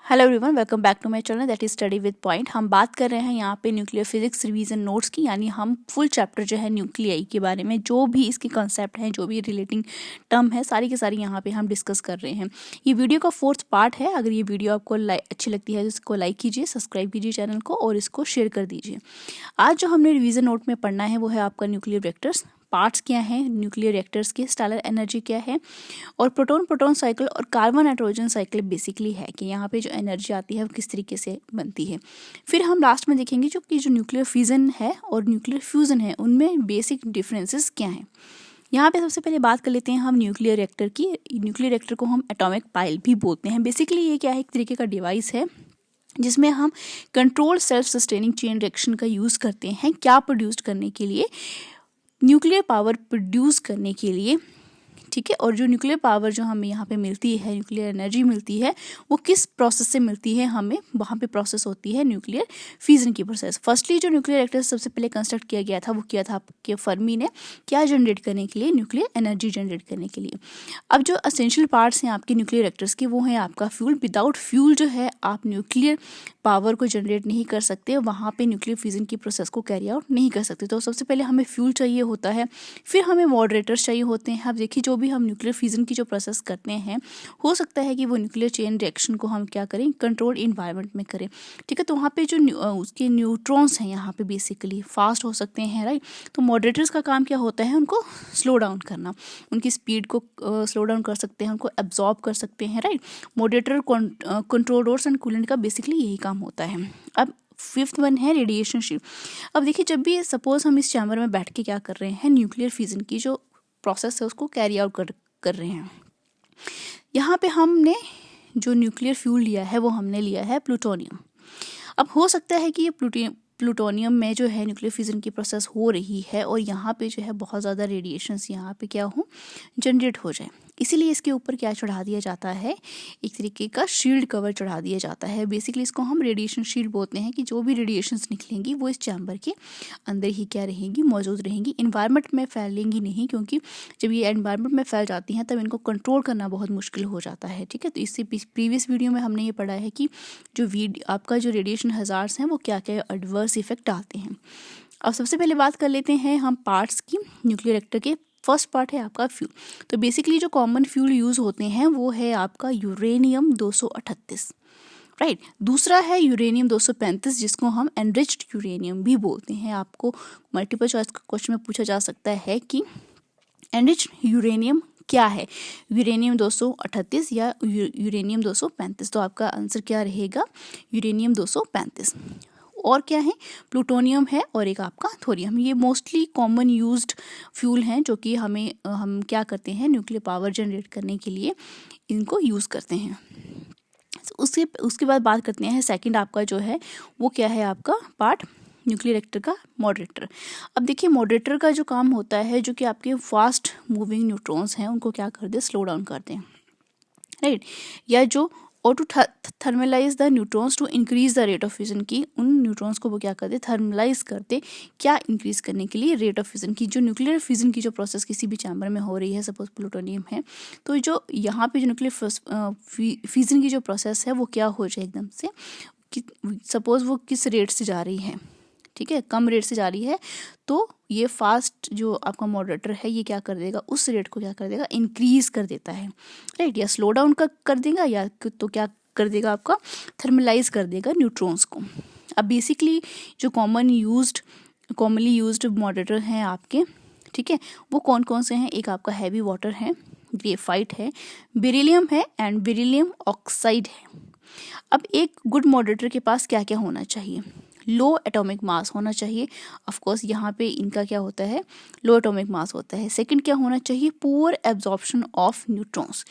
Hello everyone, welcome back to my channel that is study with point. हम बात कर रहे हैं यहाँ पे न्यूक्लियर फिजिक्स रिवीजन नोट्स की, यानी हम फुल चैप्टर जो है न्यूक्लियाई के बारे में जो भी इसके कॉन्सेप्ट हैं, जो भी रिलेटिंग टर्म है, सारी के सारी यहाँ पे हम डिस्कस कर रहे हैं। ये वीडियो का 4th पार्ट है। अगर ये वीडियो आपको अच्छी लगती है तो इसको लाइक कीजिए, सब्सक्राइब कीजिए चैनल को और इसको शेयर कर दीजिए। आज जो हमने रिवीजन नोट में पढ़ना है वो है आपका न्यूक्लियर रिएक्टर्स। पार्ट्स क्या हैं न्यूक्लियर रिएक्टर्स के, स्टेलर एनर्जी क्या है, और प्रोटॉन प्रोटॉन साइकिल और कार्बन नाइट्रोजन साइकिल बेसिकली है कि यहाँ पे जो एनर्जी आती है वो किस तरीके से बनती है। फिर हम लास्ट में देखेंगे जो न्यूक्लियर फिजन है और न्यूक्लियर फ्यूजन है, उनमें बेसिक डिफरेंसेस क्या हैं। यहाँ पे सबसे पहले बात कर लेते हैं हम न्यूक्लियर रिएक्टर की। न्यूक्लियर रिएक्टर को हम एटॉमिक पाइल भी बोलते हैं। बेसिकली ये क्या है, एक तरीके का डिवाइस है जिसमें हम control self sustaining chain reaction का यूज़ करते हैं। क्या प्रोड्यूस करने के लिए, न्यूक्लियर पावर प्रोड्यूस करने के लिए, ठीक है। और जो न्यूक्लियर पावर जो हमें यहाँ पे मिलती है, न्यूक्लियर एनर्जी मिलती है, वो किस प्रोसेस से मिलती है हमें, वहाँ पे प्रोसेस होती है न्यूक्लियर फिजन की प्रोसेस। फर्स्टली जो न्यूक्लियर रिएक्टर सबसे पहले कंस्ट्रक्ट किया गया था वो किया था आपके फर्मी ने, क्या जनरेट करने के लिए, न्यूक्लियर एनर्जी जनरेट करने के लिए। अब जो असेंशियल पार्ट्स हैं आपके न्यूक्लियर रिएक्टर्स के, वो है आपका फ्यूल। विदाउट फ्यूल जो है आप न्यूक्लियर पावर को जनरेट नहीं कर सकते, वहाँ पे न्यूक्लियर फिजन की प्रोसेस को कैरी आउट नहीं कर सकते। तो सबसे पहले हमें फ्यूल चाहिए होता है, फिर हमें मॉडरेटर्स चाहिए होते हैं। अब देखिए, जो भी हम न्यूक्लियर फिजन की जो प्रोसेस करते हैं, हो सकता है कि वो न्यूक्लियर चेन रिएक्शन को हम क्या करें, कंट्रोल इन्वायरमेंट में करें, ठीक है। तो वहाँ पे जो उसके न्यूट्रॉन्स हैं यहाँ पे बेसिकली फास्ट हो सकते हैं, राइट। तो मॉडरेटर्स का काम क्या होता है, उनको स्लो डाउन करना, उनकी स्पीड को स्लो डाउन कर सकते हैं, उनको एब्जॉर्ब कर सकते हैं, right. Moderator controllers and coolant का बेसिकली यही काम होता है। अब 5th वन है रेडिएशन शील्ड। अब देखिए, जब भी सपोज हम इस चैम्बर में बैठ के क्या कर रहे हैं, न्यूक्लियर फिजन की जो प्रोसेस है उसको कैरी आउट कर रहे हैं। यहाँ पे हमने जो न्यूक्लियर फ्यूल लिया है वो हमने लिया है प्लूटोनियम। अब हो सकता है कि ये प्लूटोनियम में जो है न्यूक्लियर फिजन की प्रोसेस हो रही है और यहाँ पे जो है बहुत ज़्यादा रेडिएशंस यहाँ पे क्या हो, जनरेट हो जाए। इसीलिए इसके ऊपर क्या चढ़ा दिया जाता है, एक तरीके का शील्ड कवर चढ़ा दिया जाता है। बेसिकली इसको हम रेडिएशन शील्ड बोलते हैं कि जो भी रेडिएशंस निकलेंगी वो इस चैम्बर के अंदर ही क्या रहेंगी, मौजूद रहेंगी, इन्वायरमेंट में फैलेंगी नहीं, क्योंकि जब ये एनवायरनमेंट में फैल जाती हैं तब इनको कंट्रोल करना बहुत मुश्किल हो जाता है, ठीक है। तो इससे प्रीवियस वीडियो में हमने ये पढ़ा है कि जो आपका जो रेडिएशन हजार्ड्स हैं वो क्या क्या एडवर्स इफेक्ट डालते हैं। अब सबसे पहले बात कर लेते हैं हम पार्ट्स की न्यूक्लियर रिएक्टर के। फर्स्ट पार्ट है आपका फ्यूल। तो बेसिकली जो कॉमन फ्यूल यूज़ होते हैं वो है आपका यूरेनियम 238, राइट। दूसरा है यूरेनियम 235, जिसको हम एनरिच्ड यूरेनियम भी बोलते हैं। आपको मल्टीपल चॉइस क्वेश्चन में पूछा जा सकता है कि एनरिच्ड यूरेनियम क्या है, यूरेनियम 238 या यूरेनियम 235। तो आपका आंसर क्या रहेगा, यूरेनियम 235। और क्या है, प्लूटोनियम है और एक आपका थोरियम। ये मोस्टली कॉमन यूज्ड फ्यूल हैं जो कि हम क्या करते हैं, न्यूक्लियर पावर जनरेट करने के लिए इनको यूज़ करते हैं। उसके बाद बात करते हैं सेकंड आपका जो है वो क्या है, आपका पार्ट न्यूक्लियर रिएक्टर का मॉडरेटर। अब देखिए, मॉडरेटर का जो काम होता है, जो कि आपके फास्ट मूविंग न्यूट्रॉन्स हैं उनको क्या कर दे, स्लो डाउन कर दें, राइट। या जो और to thermalize the neutrons to increase the rate of fusion की, उन न्यूट्रॉन्स को वो क्या करते, थर्मलाइज करते, क्या इंक्रीज करने के लिए, रेट ऑफ फ्यूजन की। जो न्यूक्लियर फ्यूजन की जो प्रोसेस किसी भी चैम्बर में हो रही है, सपोज प्लूटोनियम है, तो जो यहाँ पे जो न्यूक्लियर फ्यूजन की जो प्रोसेस है वो क्या हो जाए एकदम से, कि सपोज वो किस रेट से जा रही है, ठीक है, कम रेट से जा रही है, तो ये फास्ट जो आपका मॉडरेटर है ये क्या कर देगा, उस रेट को क्या कर देगा, इंक्रीज कर देता है, राइट। या स्लो डाउन कर देगा, या तो क्या कर देगा, आपका थर्मलाइज कर देगा न्यूट्रॉन्स को। अब बेसिकली जो कॉमनली यूज्ड मॉडरेटर हैं आपके, ठीक है, वो कौन कौन से हैं, एक आपका हैवी वाटर है, ग्रेफाइट है, बेरिलियम है एंड बेरिलियम ऑक्साइड है। अब एक गुड मॉडरेटर के पास क्या क्या होना चाहिए, लो एटॉमिक मास होना चाहिए। ऑफ कोर्स यहाँ पे इनका क्या होता है, लो एटॉमिक मास होता है। सेकंड क्या होना चाहिए, पुअर एब्जॉर्प्शन ऑफ न्यूट्रॉन्स,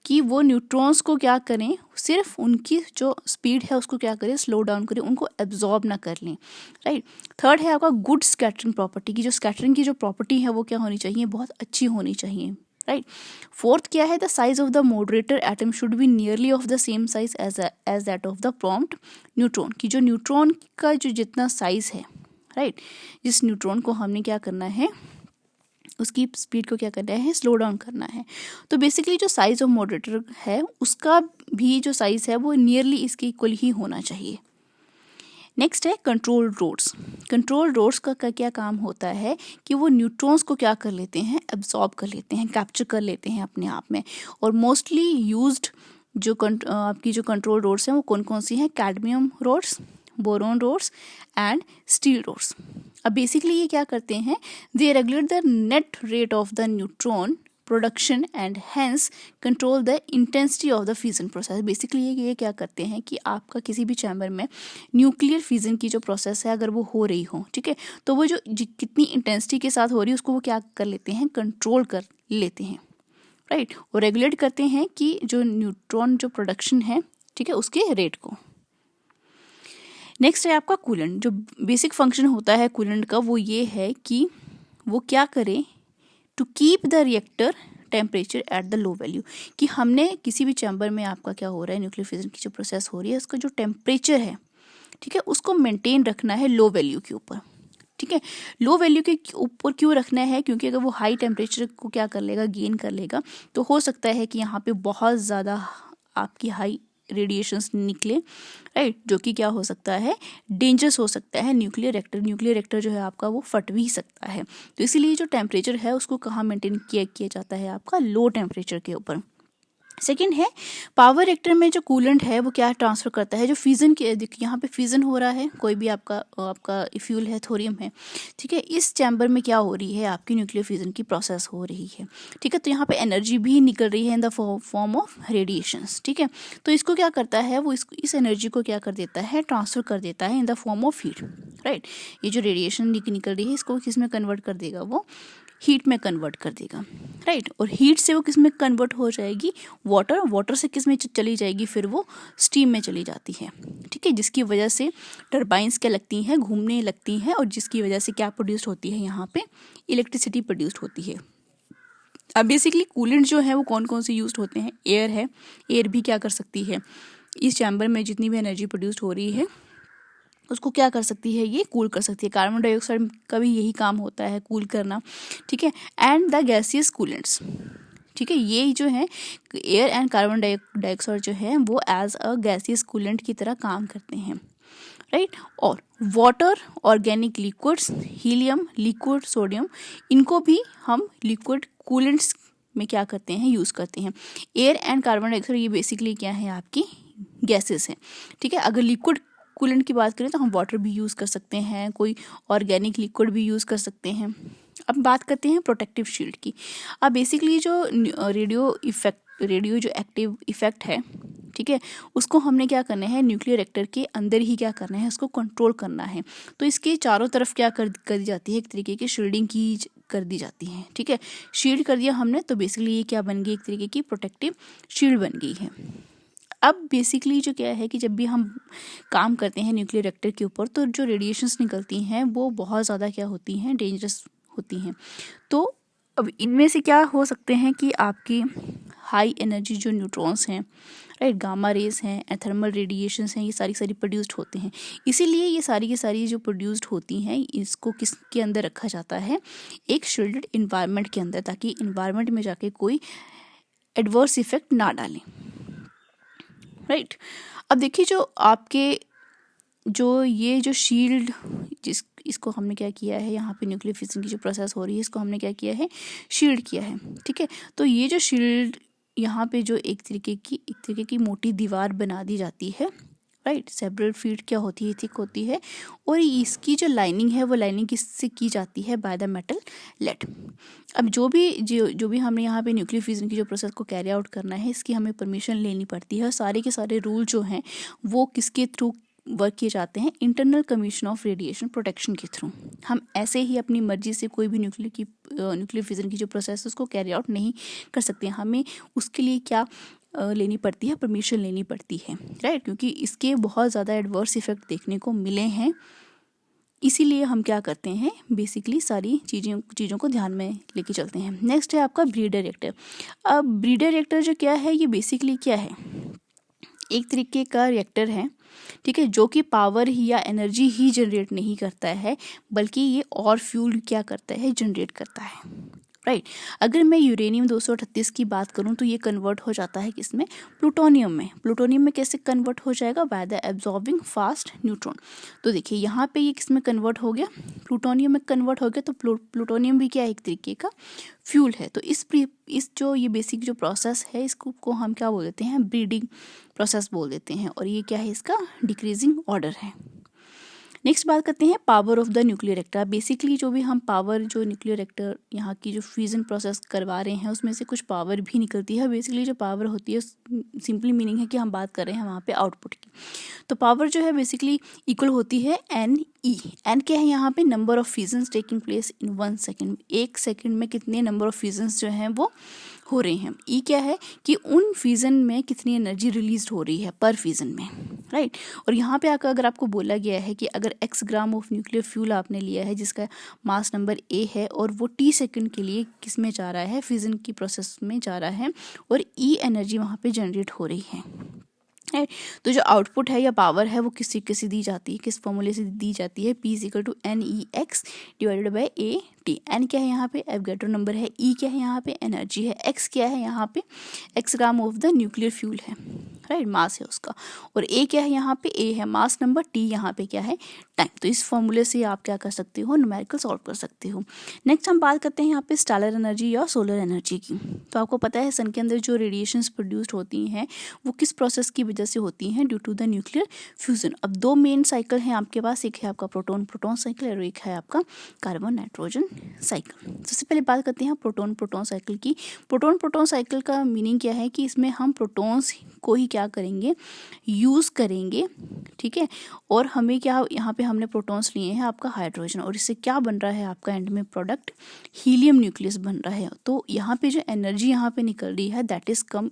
कि वो न्यूट्रॉन्स को क्या करें, सिर्फ उनकी जो स्पीड है उसको क्या करें, स्लो डाउन करें, उनको एब्जॉर्ब ना कर लें, राइट। थर्ड है आपका गुड स्कैटरिंग प्रॉपर्टी, की जो स्कैटरिंग की जो प्रॉपर्टी है वो क्या होनी चाहिए, बहुत अच्छी होनी चाहिए, राइट। फोर्थ क्या है, the size of the moderator atom should be nearly of the same size as that of the prompt neutron, की जो न्यूट्रॉन का जो जितना साइज है, राइट, जिस न्यूट्रॉन को हमने क्या करना है, उसकी स्पीड को क्या करना है, स्लो डाउन करना है। तो बेसिकली जो साइज ऑफ मॉडरेटर है उसका भी जो साइज़ है वो नियरली इसके इक्वल ही होना चाहिए। नेक्स्ट है कंट्रोल रोड्स। कंट्रोल रोड्स का क्या काम होता है कि वो न्यूट्रॉन्स को क्या कर लेते हैं, एब्जॉर्ब कर लेते हैं, कैप्चर कर लेते हैं अपने आप में। और मोस्टली यूज्ड जो आपकी जो कंट्रोल रोड्स हैं वो कौन कौन सी हैं, cadmium rods, boron rods and steel rods. अब बेसिकली ये क्या करते हैं, they regulate the net rate of the neutron production and hence control the intensity of the fusion process. Basically ये क्या करते हैं कि आपका किसी भी चैम्बर में न्यूक्लियर फ्यूजन की जो प्रोसेस है अगर वो हो रही हो, ठीक है, तो वो जो कितनी इंटेंसिटी के साथ हो रही है उसको वो क्या कर लेते हैं, कंट्रोल कर लेते हैं, राइट। और रेगुलेट करते हैं कि जो न्यूट्रॉन जो प्रोडक्शन है, ठीक है, उसके रेट को। नेक्स्ट है आपका कूलेंट। जो बेसिक फंक्शन होता है कूलेंट का वो ये है कि वो क्या करे, to keep the reactor temperature at the low value, कि हमने किसी भी चैम्बर में आपका क्या हो रहा है, न्यूक्लियर फिजन की जो प्रोसेस हो रही है उसका जो टेम्परेचर है, ठीक है, उसको मेंटेन रखना है लो वैल्यू के ऊपर, ठीक है। लो वैल्यू के ऊपर क्यों रखना है, क्योंकि अगर वो हाई टेम्परेचर को क्या कर लेगा, गेन कर लेगा, तो हो सकता है कि यहाँ पे बहुत ज़्यादा आपकी हाई रेडिएशंस निकले, राइट, जो कि क्या हो सकता है, डेंजरस हो सकता है न्यूक्लियर रिएक्टर जो है आपका वो फट भी सकता है। तो इसीलिए जो टेम्परेचर है उसको कहाँ मेंटेन किया जाता है, आपका लो टेम्परेचर के ऊपर। सेकेंड है पावर रिएक्टर में जो कूलेंट है वो क्या ट्रांसफर करता है, जो फ्यूजन के, देखिए यहाँ पे फ्यूजन हो रहा है, कोई भी आपका फ्यूल है, थोरियम है, ठीक है, इस चैम्बर में क्या हो रही है, आपकी न्यूक्लियर फ्यूजन की प्रोसेस हो रही है, ठीक है। तो यहाँ पे एनर्जी भी निकल रही है in the form of radiations, ठीक है। तो इसको क्या करता है, वो इस एनर्जी को क्या कर देता है, ट्रांसफर कर देता है in the form of heat, right. ये जो रेडिएशन निकल रही है इसको किस में कन्वर्ट कर देगा, वो हीट में कन्वर्ट कर देगा, राइट। और हीट से वो किस में कन्वर्ट हो जाएगी, वाटर से किस में चली जाएगी, फिर वो स्टीम में चली जाती है, ठीक है, जिसकी वजह से टर्बाइंस क्या लगती हैं, घूमने लगती हैं, और जिसकी वजह से क्या प्रोड्यूस होती है, यहाँ पे इलेक्ट्रिसिटी प्रोड्यूस्ड होती है। अब बेसिकली कूलेंट जो है वो कौन कौन से यूज होते हैं, एयर है, एयर भी क्या कर सकती है, इस चैम्बर में जितनी भी एनर्जी प्रोड्यूस्ड हो रही है उसको क्या कर सकती है, ये कूल कर सकती है। कार्बन डाइऑक्साइड का भी यही काम होता है, कूल करना, ठीक है। एंड द गैसियस कूलेंट्स, ठीक है, ये जो है एयर एंड कार्बन डाइऑक्साइड जो है वो एज अ गैसियस कूलेंट की तरह काम करते हैं, राइट। और water, organic liquids, helium, liquid sodium, इनको भी हम लिक्विड कूलेंट्स में क्या करते हैं, यूज़ करते हैं। एयर एंड कार्बन डाइऑक्साइड ये बेसिकली क्या है, आपकी गैसेस हैं, ठीक है। अगर लिक्विड कूलेंट की बात करें तो हम वाटर भी यूज़ कर सकते हैं, कोई ऑर्गेनिक लिक्विड भी यूज़ कर सकते हैं। अब बात करते हैं प्रोटेक्टिव शील्ड की। अब बेसिकली जो रेडियो जो एक्टिव इफेक्ट है, ठीक है, उसको हमने क्या करना है, न्यूक्लियर रिएक्टर के अंदर ही क्या करना है, उसको कंट्रोल करना है। तो इसके चारों तरफ क्या कर दी जाती है, एक तरीके की शील्डिंग की कर दी जाती है, ठीक है। शील्ड कर दिया हमने तो बेसिकली ये क्या बन गई, एक तरीके की प्रोटेक्टिव शील्ड बन गई है। अब बेसिकली जो क्या है कि जब भी हम काम करते हैं न्यूक्लियर रिएक्टर के ऊपर तो जो रेडिएशंस निकलती हैं वो बहुत ज़्यादा क्या होती हैं, डेंजरस होती हैं। तो अब इनमें से क्या हो सकते हैं कि आपकी हाई एनर्जी जो न्यूट्रॉन्स हैं, राइट, गामा रेज हैं, थर्मल रेडिएशंस हैं, ये सारी प्रोड्यूस्ड होते हैं। इसीलिए ये सारी की सारी जो प्रोड्यूस्ड होती हैं इसको किसके अंदर रखा जाता है, एक शील्डेड इन्वायरमेंट के अंदर, ताकि इन्वायरमेंट में जाके कोई एडवर्स इफेक्ट ना डालें, राइट। अब देखिए जो आपके जो ये जो शील्ड इसको हमने क्या किया है, यहाँ पे न्यूक्लियर फिशन की जो प्रोसेस हो रही है इसको हमने क्या किया है, शील्ड किया है, ठीक है। तो ये जो शील्ड यहाँ पे जो एक तरीके की मोटी दीवार बना दी जाती है, राइट, सेवरल फीट क्या होती है, थिक होती है, और इसकी जो लाइनिंग है वो लाइनिंग किससे की जाती है, बाय द मेटल लेड। अब जो भी हमने यहाँ पे न्यूक्लियर फ्यूजन की जो प्रोसेस को कैरी आउट करना है इसकी हमें परमिशन लेनी पड़ती है। सारे के सारे रूल जो हैं वो किसके थ्रू वर्क किए जाते हैं, internal commission of radiation protection के थ्रू। हम ऐसे ही अपनी मर्जी से कोई भी न्यूक्लियर फ्यूजन की जो प्रोसेस है उसको कैरी आउट नहीं कर सकते। हमें उसके लिए क्या लेनी पड़ती है, परमिशन लेनी पड़ती है, राइट, क्योंकि इसके बहुत ज़्यादा एडवर्स इफेक्ट देखने को मिले हैं। इसीलिए हम क्या करते हैं, बेसिकली सारी चीज़ों को ध्यान में लेके चलते हैं। नेक्स्ट है आपका ब्रीडर रिएक्टर। अब ब्रीडर रिएक्टर जो क्या है, ये बेसिकली क्या है, एक तरीके का रिएक्टर है, ठीक है, जो कि पावर या एनर्जी ही जनरेट नहीं करता है बल्कि ये और फ्यूल क्या करता है, जनरेट करता है, राइट। अगर मैं यूरेनियम 238 की बात करूं तो ये कन्वर्ट हो जाता है किसमें, प्लूटोनियम में। प्लूटोनियम में कैसे कन्वर्ट हो जाएगा, by the absorbing fast neutron. तो देखिए यहाँ पे ये किसमें कन्वर्ट हो गया, प्लूटोनियम में कन्वर्ट हो गया। तो प्लूटोनियम भी क्या है, एक तरीके का फ्यूल है। तो इस जो ये बेसिक जो प्रोसेस है इसको हम क्या बोल देते हैं, ब्रीडिंग प्रोसेस बोल देते हैं। और ये क्या है, इसका डिक्रीजिंग ऑर्डर है। नेक्स्ट बात करते हैं power of the nuclear reactor. Basically जो भी हम पावर, जो न्यूक्लियर रिएक्टर यहाँ की जो फ्यूजन प्रोसेस करवा रहे हैं उसमें से कुछ पावर भी निकलती है। बेसिकली जो पावर होती है सिंपली मीनिंग है कि हम बात कर रहे हैं वहाँ पे आउटपुट की। तो पावर जो है बेसिकली इक्वल होती है एन ई। एन क्या है यहाँ पे, number of fusions taking place in 1 second. 1 second में कितने नंबर ऑफ फ्यूजन्स जो हैं वो हो रहे हैं। ई क्या है कि उन फ्यूजन में कितनी एनर्जी रिलीज हो रही है पर फ्यूजन में, राइट। और यहाँ पे आकर अगर आपको बोला गया है कि अगर x gram of nuclear fuel आपने लिया है जिसका मास नंबर a है और वो t सेकंड के लिए किस में जा रहा है, फ्यूजन की प्रोसेस में जा रहा है और e एनर्जी वहाँ पे जनरेट हो रही है, राइट। तो जो आउटपुट है या पावर है वो किसी दी जाती है, किस फॉर्मूले से दी जाती है, P = NEX divided by AT। N क्या है यहाँ पे, एवोगैड्रो नंबर है। E क्या है यहाँ पे, एनर्जी है। X क्या है यहाँ पे, x gram of the nuclear fuel है, राइट, मास है उसका। और A क्या है यहाँ पे, A है मास नंबर, T यहाँ पे क्या है, टाइम। तो इस फॉर्मूले से आप क्या कर सकते हो, न्यूमेरिकल सॉल्व कर सकते हो। नेक्स्ट हम बात करते हैं यहाँ पे स्टालर एनर्जी या सोलर एनर्जी की। तो आपको पता है सन के अंदर जो रेडिएशंस प्रोड्यूस्ड होती हैं वो किस प्रोसेस की वजह से होती हैं, due to the nuclear fusion. अब 2 मेन साइकिल हैं आपके पास, एक है आपका प्रोटॉन प्रोटॉन साइकिल और एक है आपका कार्बन नाइट्रोजन साइकिल। सबसे पहले बात करते हैं प्रोटॉन प्रोटॉन साइकिल की। प्रोटॉन प्रोटॉन साइकिल का मीनिंग क्या है कि इसमें हम प्रोटॉन्स को ही क्या करेंगे, यूज़ करेंगे, ठीक है। और हमें क्या, यहाँ पे हमने प्रोटॉन्स लिए हैं आपका हाइड्रोजन, और इससे क्या बन रहा है आपका एंड में प्रोडक्ट, हीलियम न्यूक्लियस बन रहा है। तो यहाँ पे जो एनर्जी यहाँ पे निकल रही है दैट इज कम,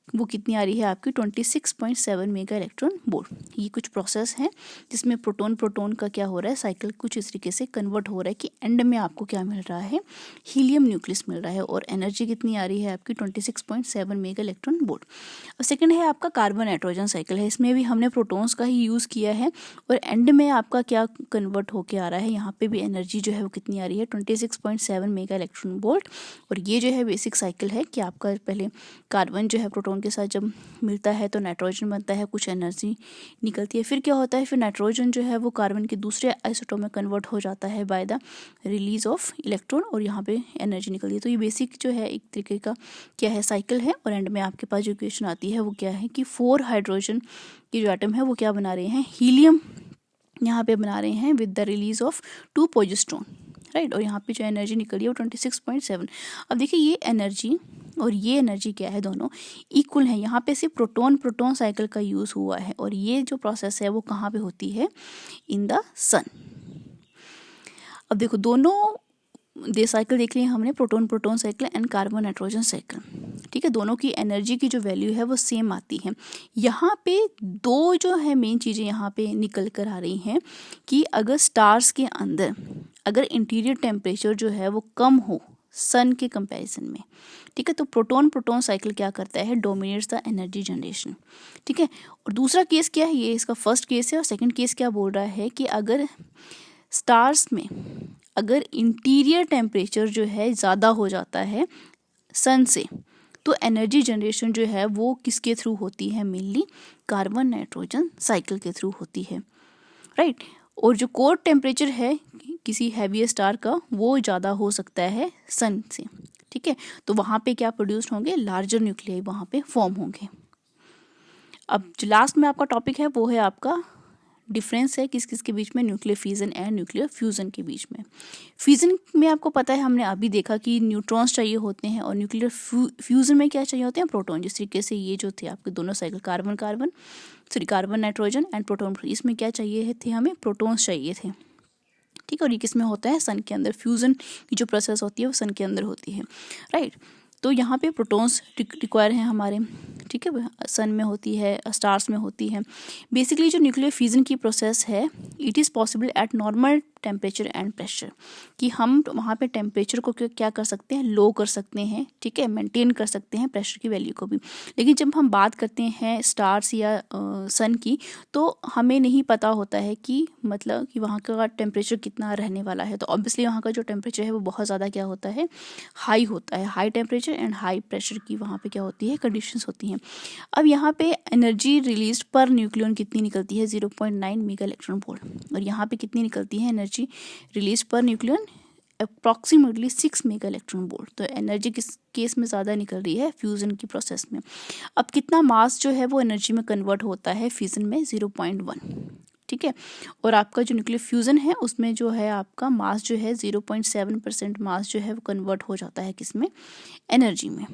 वो कितनी आ रही है आपकी 26.7 मेगा इलेक्ट्रॉन वोल्ट। ये कुछ प्रोसेस है जिसमें प्रोटॉन प्रोटॉन का क्या हो रहा है, साइकिल कुछ इस तरीके से कन्वर्ट हो रहा है कि एंड में आपको क्या मिल रहा है, हीलियम न्यूक्लियस मिल रहा है। और एनर्जी कितनी आ रही है आपकी 26.7 मेगा इलेक्ट्रॉन वोल्ट। और सेकंड है आपका कार्बन नाइट्रोजन साइकिल है। इसमें भी हमने प्रोटॉन्स का ही यूज़ किया है और एंड में आपका क्या कन्वर्ट होके आ रहा है, यहाँ पे भी एनर्जी जो है वो कितनी आ रही है 26.7 मेगा इलेक्ट्रॉन वोल्ट। और ये जो है बेसिक साइकिल है कि आपका पहले कार्बन जो है प्रोटॉन के साथ जब मिलता है तो नाइट्रोजन बनता है, कुछ एनर्जी निकलती है, फिर क्या होता है, फिर नाइट्रोजन जो है वो कार्बन के दूसरे आइसोटोप में कन्वर्ट हो जाता है by the release of electron और यहाँ पे एनर्जी निकलती है। तो ये बेसिक जो है एक तरीके का क्या है, साइकिल है। और एंड में आपके पास जो इक्वेशन आती है वो क्या है कि 4 हाइड्रोजन की जो एटम है वो क्या बना रहे हैं, हीलियम यहाँ पे बना रहे हैं with the release of 2 progesterone, right. और यहाँ पे जो एनर्जी निकली है वो 26.7। अब देखिए ये एनर्जी और ये एनर्जी क्या है, दोनों इक्वल है। यहाँ पे सिर्फ प्रोटॉन प्रोटॉन साइकिल का यूज़ हुआ है और ये जो प्रोसेस है वो कहाँ पे होती है, इन द सन। अब देखो दोनों साइकिल देख लिए हमने, proton proton cycle and carbon nitrogen cycle, ठीक है। दोनों की एनर्जी की जो वैल्यू है वो सेम आती है। यहाँ पे 2 जो है मेन चीज़ें यहाँ पे निकल कर आ रही हैं कि अगर स्टार्स के अंदर अगर इंटीरियर टेम्परेचर जो है वो कम हो सन के कंपैरिजन में, ठीक है, तो प्रोटॉन प्रोटॉन साइकिल क्या करता है, डोमिनेट्स द एनर्जी जनरेशन, ठीक है। और दूसरा केस क्या है, ये इसका फर्स्ट केस है। और सेकंड केस क्या बोल रहा है कि अगर स्टार्स में अगर इंटीरियर टेम्परेचर जो है ज़्यादा हो जाता है सन से, तो एनर्जी जनरेशन जो है वो किसके थ्रू होती है, मेनली कार्बन नाइट्रोजन साइकिल के थ्रू होती है, राइट। और जो कोर टेम्परेचर है किसी हैवी स्टार का वो ज़्यादा हो सकता है सन से, ठीक है। तो वहाँ पे क्या प्रोड्यूस होंगे, लार्जर न्यूक्लियाई वहाँ पे फॉर्म होंगे। अब जो लास्ट में आपका टॉपिक है वो है आपका डिफरेंस है किस किस के बीच में, nuclear fission and nuclear fusion के बीच में। फ्यूजन में आपको पता है हमने अभी देखा कि न्यूट्रॉन्स चाहिए होते हैं और न्यूक्लियर फ्यूजन में क्या चाहिए होते हैं, प्रोटॉन। जिस तरीके से ये जो थे आपके दोनों cycle carbon nitrogen and proton, इसमें क्या चाहिए थे, हमें प्रोटॉन्स चाहिए थे, ठीक है। और ये किस में होता है, सन के अंदर। फ्यूजन की जो प्रोसेस होती है वो सन के अंदर होती है, राइट। तो यहाँ पे प्रोटॉन्स रिक्वायर हैं हमारे, ठीक है, सन में होती है, स्टार्स में होती है। बेसिकली जो न्यूक्लियर फ्यूजन की प्रोसेस है it is possible at normal temperature and pressure, कि हम वहाँ पे टेम्परेचर को क्या कर सकते हैं, लो कर सकते हैं, ठीक है, मेंटेन कर सकते हैं प्रेशर की वैल्यू को भी। लेकिन जब हम बात करते हैं स्टार्स या सन की, तो हमें नहीं पता होता है कि मतलब कि वहाँ का टेम्परेचर कितना रहने वाला है। तो ऑब्वियसली वहाँ का जो टेम्परेचर है वो बहुत ज़्यादा क्या होता है, हाई होता है। High temperature and high pressure की वहाँ पे क्या होती है, कंडीशंस होती हैं। अब यहाँ पे एनर्जी रिलीज पर न्यूक्लियन कितनी निकलती है, 0.9 मेगा इलेक्ट्रॉन वोल्ट। और यहाँ पे कितनी निकलती है energy release per nucleon, approximately 6 mega electron volt. तो एनर्जी किस केस में ज़्यादा निकल रही है, फ्यूज़न की प्रोसेस में। अब कितना मास जो है वो एनर्जी में कन्वर्ट होता है फ्यूज़न में, 0.1, ठीक है। और आपका जो न्यूक्लियर फ्यूज़न है उसमें जो है आपका मास जो है 0.7% मास जो है वो कन्वर्ट हो जाता है किसमें, एनर्जी में।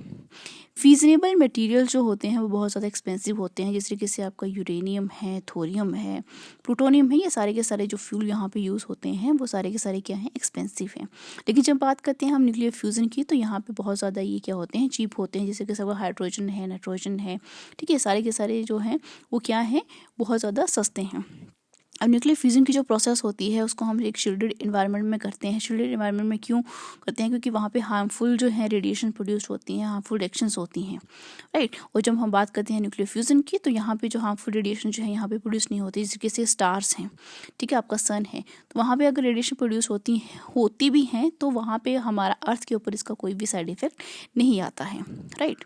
फीजनेबल मटेरियल जो होते हैं वो बहुत ज़्यादा एक्सपेंसिव होते हैं, जिस तरीके से आपका यूरेनियम है, थोरियम है, प्लूटोनियम है, ये सारे के सारे जो फ्यूल यहाँ पे यूज़ होते हैं वो सारे के सारे क्या हैं, एक्सपेंसिव हैं। लेकिन जब बात करते हैं हम न्यूक्लियर फ्यूज़न की, तो यहाँ पे बहुत ज़्यादा ये क्या होते हैं, चीप होते हैं। जैसे कि सब हाइड्रोजन है, नाइट्रोजन है, ठीक है, सारे के सारे जो हैं वो क्या हैं, बहुत ज़्यादा सस्ते हैं। अब न्यूक्लियर फ्यूज़न की जो प्रोसेस होती है उसको हम एक शील्डेड इन्वायरमेंट में करते हैं। शील्डेड इन्वायरमेंट में क्यों करते हैं, क्योंकि वहाँ पे हार्मफुल जो है रेडिएशन प्रोड्यूस होती हैं, हार्मफुल रिएक्शंस होती हैं, राइट। और जब हम बात करते हैं न्यूक्लियर फ्यूज़न की, तो यहाँ पे जो हार्मफुल रेडिएशन जो है यहाँ पे प्रोड्यूस नहीं होती। जैसे से स्टार्स हैं, ठीक है, आपका सन है, तो वहाँ पर अगर रेडिएशन प्रोड्यूस होती भी हैं तो वहाँ पर हमारा अर्थ के ऊपर इसका कोई भी साइड इफेक्ट नहीं आता है, right.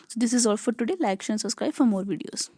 So this is all for today. Like share subscribe for more videos.